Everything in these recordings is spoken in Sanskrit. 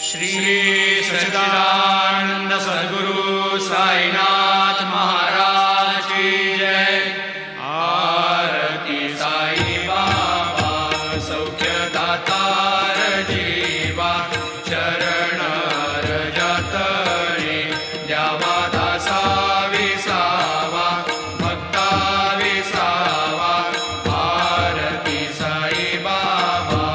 श्री सच्चिदानंद सद्गुरु साईनाथ महाराज की जय। आरती साई बाबा सौख्यदातार जीवा, चरण रजतळे द्यावा दासा विसावा, भक्ता विसावा। आरती साई बाबा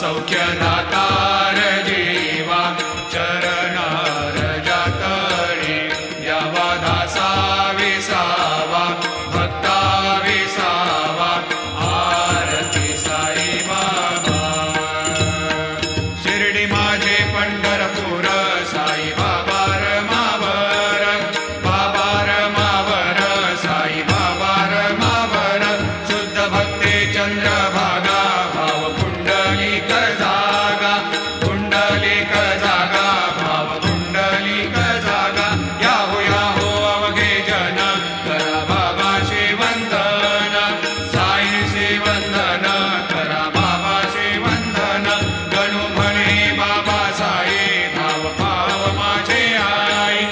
सौख्यदातार जीवा, चरण रजतळे द्यावा दासा विसावा, भक्ता विसावा। आरती साई बाबा। शिर्डी माझे पंढरपूर साई बाबा रमावर, बाबा रमावर साई बाबा रमावर। शुद्ध भक्ते चंद्रभागा, भाव पुंडलिक जागा, पुंडलिक जागा, भाव पुंडलिक जागा। याहो अवघे जन करा बाबाचे वंदन, साईंचे वंदन करा बाबाचे वंदन। गणू म्हणे बाबा साई, भाव पाव माझे आई,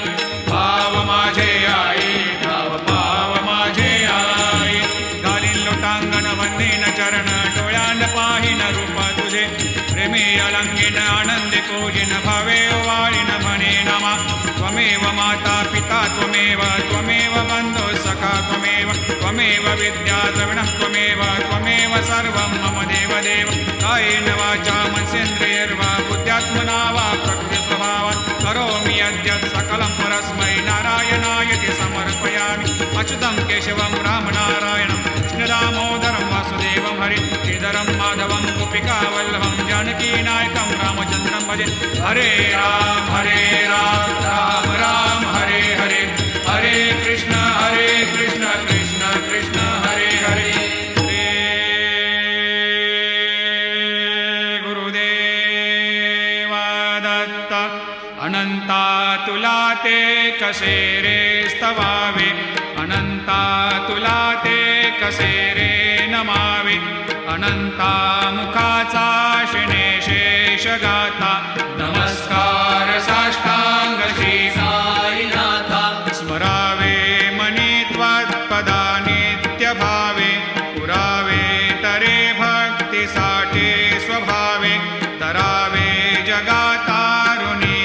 भाव माझे आई, भाव पाव माझे आई। घालीन लोटांगण वंदीन चरण, डोळ्यान पाहिन रूप तुझे। प्रेमी अलंगिन आनंदी पूजिन, भावे वाळीन म्हणे नमा। त्वमेव माता पिता त्वमेव, त्वमेव बंधु सखा त्वमेव, त्वमेव विद्या द्रविणः त्वमेव, त्वमेव सर्वं मम देवदेव। कायेन वाचा मनसेन्द्रियैर्वा बुद्ध्यात्मना वा प्रकृतिस्वभावात् करोमि यद्यत् सकलं परस्मै नारायणायति समर्पयामि। अच्युतं केशवं रामनारायणं कृष्णदामोदरं वासुदेवं हरि श्रीधरं माधवं गोपिकावल्लभं जानकीनायकं रामचन्द्रं भजे। हरे राम राम राम हरे हरे, हरे कृष्ण कृष्ण कृष्ण हरे हरे। श्री गुरुदेव दत्त। अनंता तुला ते कसे रे स्तवावे, अनंता तुला ते कसे रे नमावे। अनंता मुखाचा शिणे शेष गाथा, नमस्कार साष्टांग श्री साईनाथा। स्मरावे मनी त्वत्पदा नित्य भावे, पुरावे तरे भक्तीसाठी स्वभावे। तरावे जगातारुणी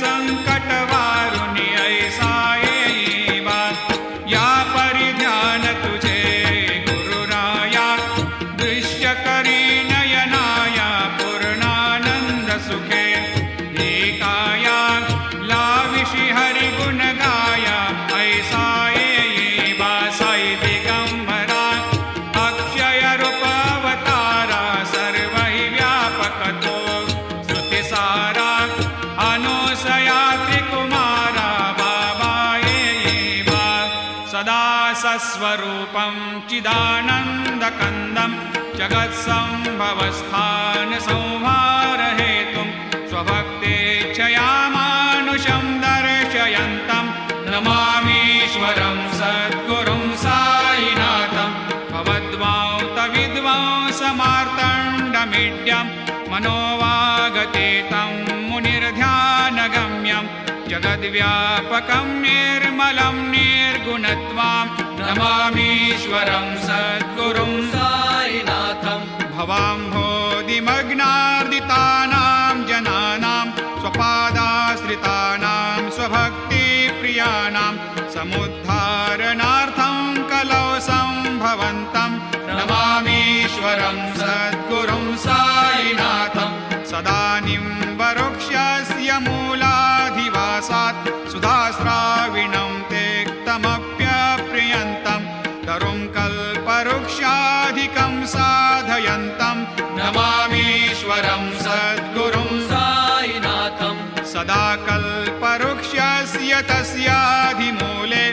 संकटवारुणी ऐसा येईवा या परिध्यान तुझे गुरुराया दृश्य करी नयनाया पूर्णानंद सुखे एकाया लाविषि हरिगुण गाया ऐसा येईवा साई दिगंबरा अक्षय रूप अवतारा सर्व हि व्यापक तो श्रुतिसारा अनुसया त्रिकुमारा बाबा येईवा सदा सस्वरूपं चिदानन्दकन्दं जगत्सम्भवस्थान संहारहेतुं स्वभक्तेच्छया मानुषं दर्शयन्तं नमामीश्वरं सद्गुरुं साईनाथं भवद्वांतविद्वांसमार्तण्डमीड्यं मनोवागतीतं मुनिर्ध्यानगम्यं जगद्व्यापकं निर्मलं निर्गुणत्वां नमामीश्वरं सद्गुरुं साईनाथं भवाम्भोधिमग्नार्दितानां जनानां स्वपादाश्रितानां स्वभक्तिप्रियाणां समुद्धारणार्थं कलौ सम्भवन्तं नमामीश्वरं सद्गुरुं साईनाथं सदा निम्बवृक्षस्य मूलाधिवासात् सुधास्राविणं तेक्तमप्यप्रियन्तं तरुं कल्पवृक्षाधिकं साधयन्तं नमामीश्वरं सद्गुरुं साईनाथं सदा कल्पवृक्षस्य तस्याधिमूले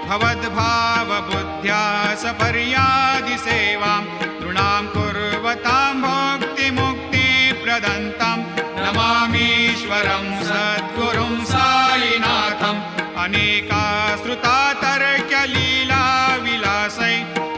भवद्भावबुद्ध्या सपर्यादिसेवां तृणां कुर्वतां भुक्तिमुक्तिप्रदन्तं नमामीश्वरं सद्गुरुं साईनाथम् अनेकाश्रुता तर्क्यलीलाविलासै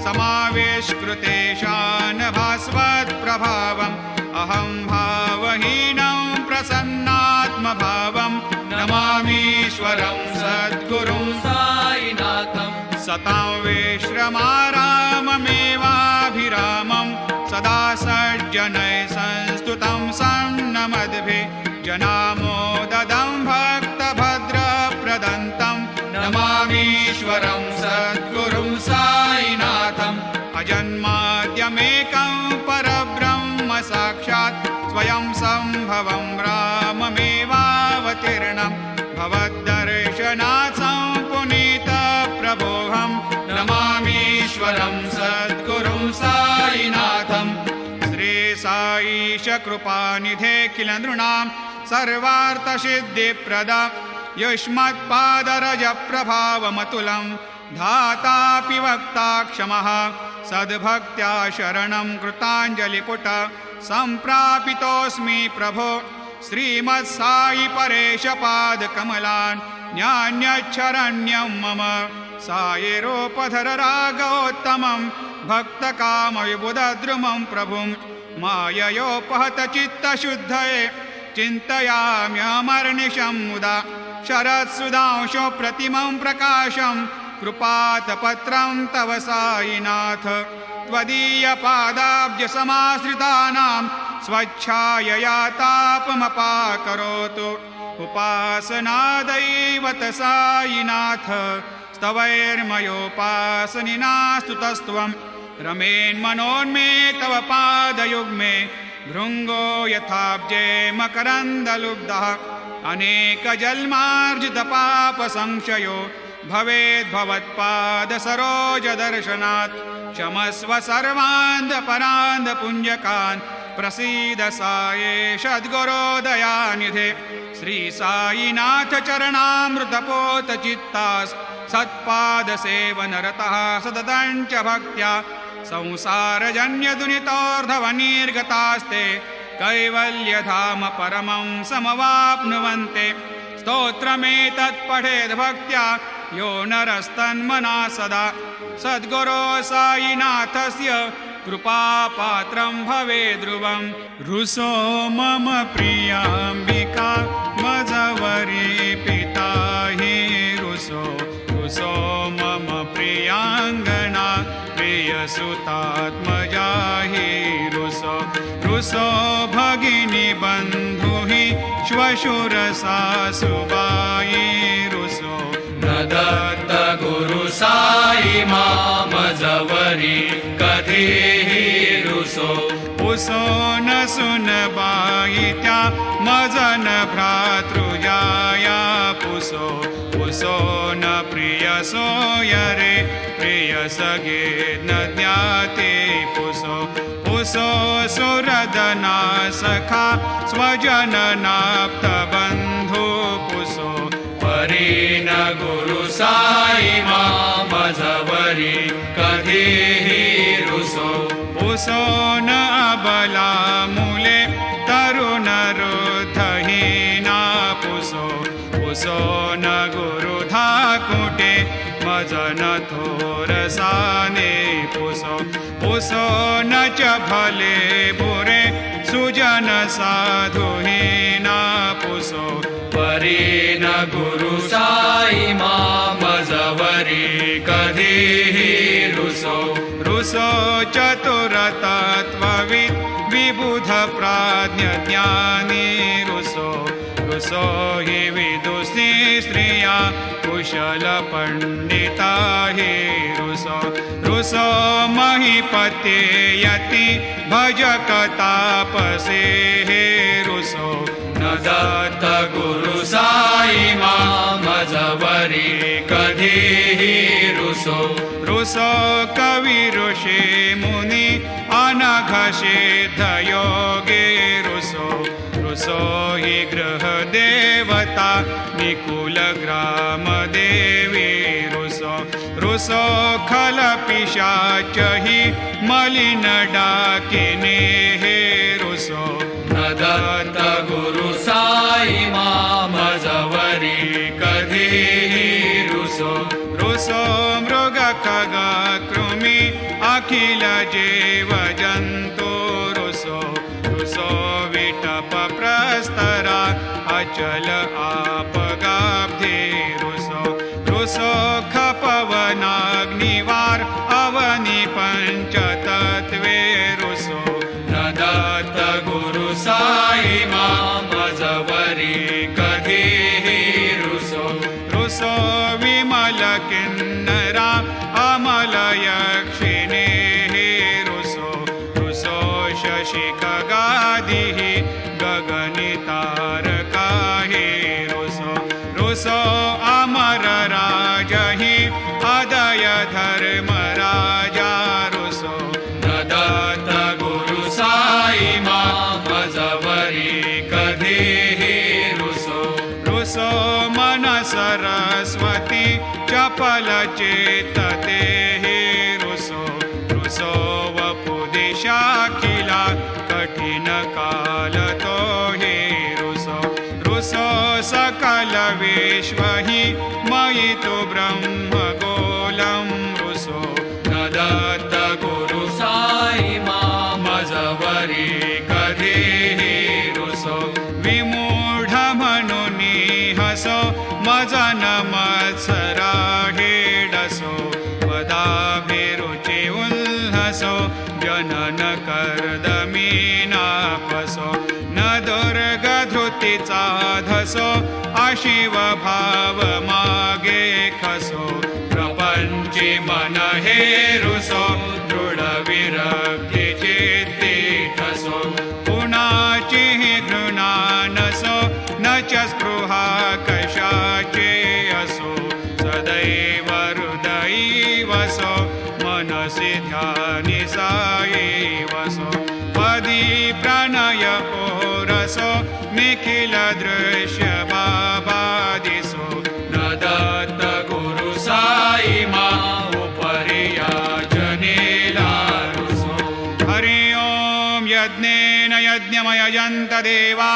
समावेशकृतेशान भास्वत्प्रभावम् अहं भावहीनं प्रसन्नात्मभावं नमामीश्वरं सद्गुरुं साईनाथं सतां विश्रमाराममेवाभिरामं सदा सज्जनैः संस्तुतं सन्नमद्भिः जनामोददं भक्तभद्रप्रदन्तं नमामीश्वरं सद्गुरुं साईनाथम् अजन्माद्यमेकं परब्रह्म साक्षात् स्वयं सम्भवं राममेवावतीर्णं भवद्दर्शनात् सम्पुनीतप्रभोऽहं नमामीश्वरं सद्गुरुं साईनाथम् श्रीसाईश कृपानिधे किल नृणां सर्वार्थसिद्धिप्रदा युष्मत्पादरजप्रभावमतुलं धातापि वक्ता क्षमः सद्भक्त्या शरणं कृताञ्जलिपुट सम्प्रापितोऽस्मि प्रभो श्रीमत्साई परेशपादकमलान् न्यान्यच्छरण्यं मम सायिरोपधर रागोत्तमं भक्तकामविबुधद्रुमं प्रभुं माययोपहतचित्तशुद्धये चिन्तयाम्यमर्निशं मुदा शरत्सुधांशो प्रतिमं प्रकाशं कृपातपत्रं तव साईनाथ त्वदीयपादाब्जसमाश्रितानां स्वच्छायया तापमपाकरोतु उपासनादैवत साईनाथ स्तवैर्मयोपासनिना स्तुतस्त्वं रमेन्मनोन्मे तव पादयुग्मे भृङ्गो यथाब्जे मकरन्दलुब्धः अनेकजन्मार्जितपापसंशयो भवेद्भवत्पादसरोजदर्शनात् क्षमस्व सर्वान्धपरान्धपुञ्जकान् प्रसीद सायेश सद्गुरोदयानिधे श्रीसाईनाथ चरणामृतपोतचित्तास् सत्पादसेवनरतः सततं च भक्त्या संसारजन्यदुनितोर्धवनिर्गतास्ते कैवल्यधाम परमं समवाप्नुवन्ते स्तोत्रमेतत्पठेद् भक्त्या यो नरस्तन्मना सदा सद्गुरो साईनाथस्य कृपापात्रं भवेद्ध्रुवं रुसो मम प्रियाम्बिका मजवरी पिता हि रुसो मम प्रियाङ्गना प्रियसुतात्मजा हि रुसो भगिनी बन्धु हि श्वशुरसा सुबाई रुसो न दत्त गुरु साई मामजवरी कधीही रुसो पुसो न सुनबाई त्या मजन भ्रातृजाया पुसो पुसो न प्रिय सोयरे प्रिय सगे न ज्ञाते पुसो पुसो सुरदना सखा स्वजन नाप्त बंधु पुसो परी न गुरु साई मामजवरी कधीही रुसो पुसो न अबला मूले तरुण रुद्धहीना पुसो पुसो न गुरु धाकुटे मजन थोरसाने पुसो पुसो न च भले बुरे सुजन साधुहीना पुसो परी न गुरु साई मामजवरी कधीही रुसो रुसो चतुरतत्त्वविद् विबुध प्राज्ञ ज्ञानी रुसो रुसो हि विदुषी स्त्रिया कुशल पंडिता हि रुसो रुसो महीपते यति भजक तापसे हे रुसो न दत्त गुरु साई मामजवरी कधीही रुसो रुसो कवि ऋषि मुनि अनघषेध योगे रुसो रुसो हि गृह देवता निकुल ग्राम देवी रुसो रुसो खल पिशाच हि मलिन डाकिने हे रुसो न दत्त गुरु साई मामजवरी कधीही रुसो रुसो मृग खग कृमि अखिल जीव जंतु रुसो रुसो विटप प्रस्तरा अचल आपगाब्धे रुसो रुसो खपवनाग्निवार अवनि पंचतत्वे रुसो न दत्त गुरु साई मामजवरी कधीही रुसो रुसो विमल किन्नरा अमल यक्षिणे रुसो रुसो शशि खगादिः गगनितारका रुसो रुसो अमर राजहि अदय धर्म राजा रुसो न दत्त गुरु साई मामजवरी कधीही रुसो रुसो मन सरस्वती चपल चेतते हे रुसो रुसो वपुदिशाखिला कठिन काल तो हे रुसो रुसो सकल विश्व हि मयि तु ब्रह्म गोलं रुसो न दत्त गुरु साई मामजवरी कधीही रुसो विमूढ मनुनी हसो मजन मत्सरा हेडसो पदाभिरुचि उल्हसो जनन कर्दमीनापसो न दुर्गधृतिचा धसो अशिव भाव मागे खसो प्रपंची मन हे रुसो दृढ विरक्ती चित्ती ठसो पुनाची घृणा नसो न च स्पृहा कशाचे असो सदैव हृदयी वसो मनसि ध्यानि साई वसो पदी प्रणय ओरसो निखिल दृश्य बाबादिसो न दत्त गुरु साई मामुपरिया जनेला रुसो हरि ओम यज्ञेन यज्ञमयजन्त देवा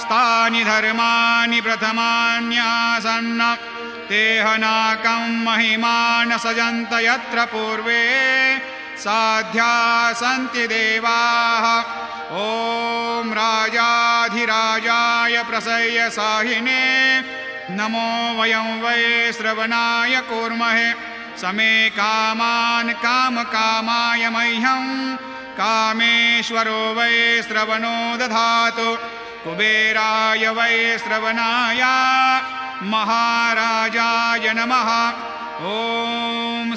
स्थानि धर्माणि प्रथमान्यासन्न तेहनाकं महिमान सजन्त यत्र पूर्वे साध्या सन्ति देवाः ॐ राजाधिराजाय प्रसह्य साहिने नमो वयं वै श्रवणाय कूर्महे समे कामान् कामकामाय मह्यं कामेश्वरो वै श्रवणो दधातु कुबेराय वै श्रवणाय महाराजाय नमः। ॐ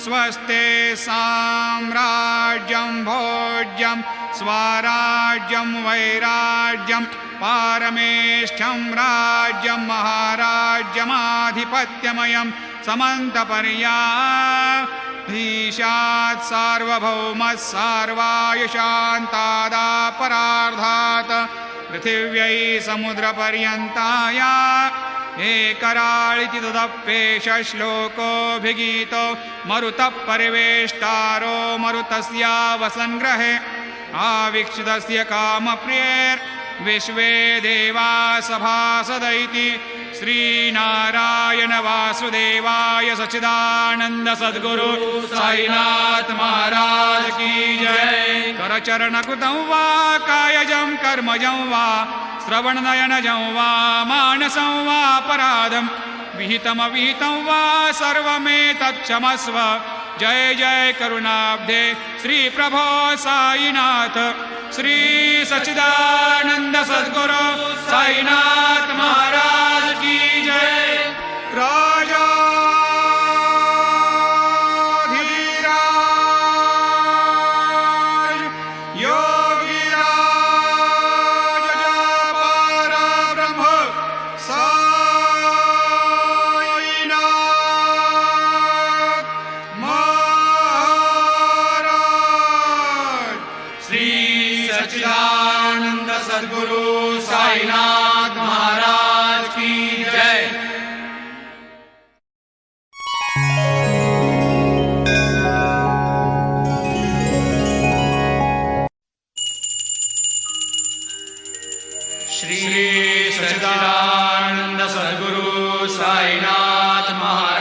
स्वस्ते साम्राज्यं भोज्यं स्वराज्यं वैराज्यं पारमेष्ठ्यं राज्यं महाराज्यमाधिपत्यमयं समन्तपर्याधीशात् सार्वभौमः सार्वायुषान्तादापरार्धात् पृथिव्यै समुद्रपर्यन्ताय एकराळिति तदप्येष श्लोकोऽभिगीतो मरुतः परिवेष्टारो मरुतस्यावसङ्ग्रहे आवीक्षितस्य कामप्रियैर्विश्वे देवा सभासदैति श्रीनारायण वासुदेवाय सच्चिदानन्द सद्गुरु साईनाथ महाराज की जय। करचरणकृतं वा कायजं कर्मजं वा श्रवणनयनजं वा मानसं वा अपराधं विहितमविहितं वा सर्वमेतत्क्षमस्व। जय जय करुणाब्धे श्री प्रभो साईनाथ श्री सच्चिदानंद सद्गुरु साईनाथ महाराज की जय। राजाधीराज योगीराज परब्रह्म साईनाथ महाराज श्री सच्चिदानंद सद्गुरु साईनाथ महाराज की जय। श्री सच्चिदानंद सद्गुरु साईनाथ महाराज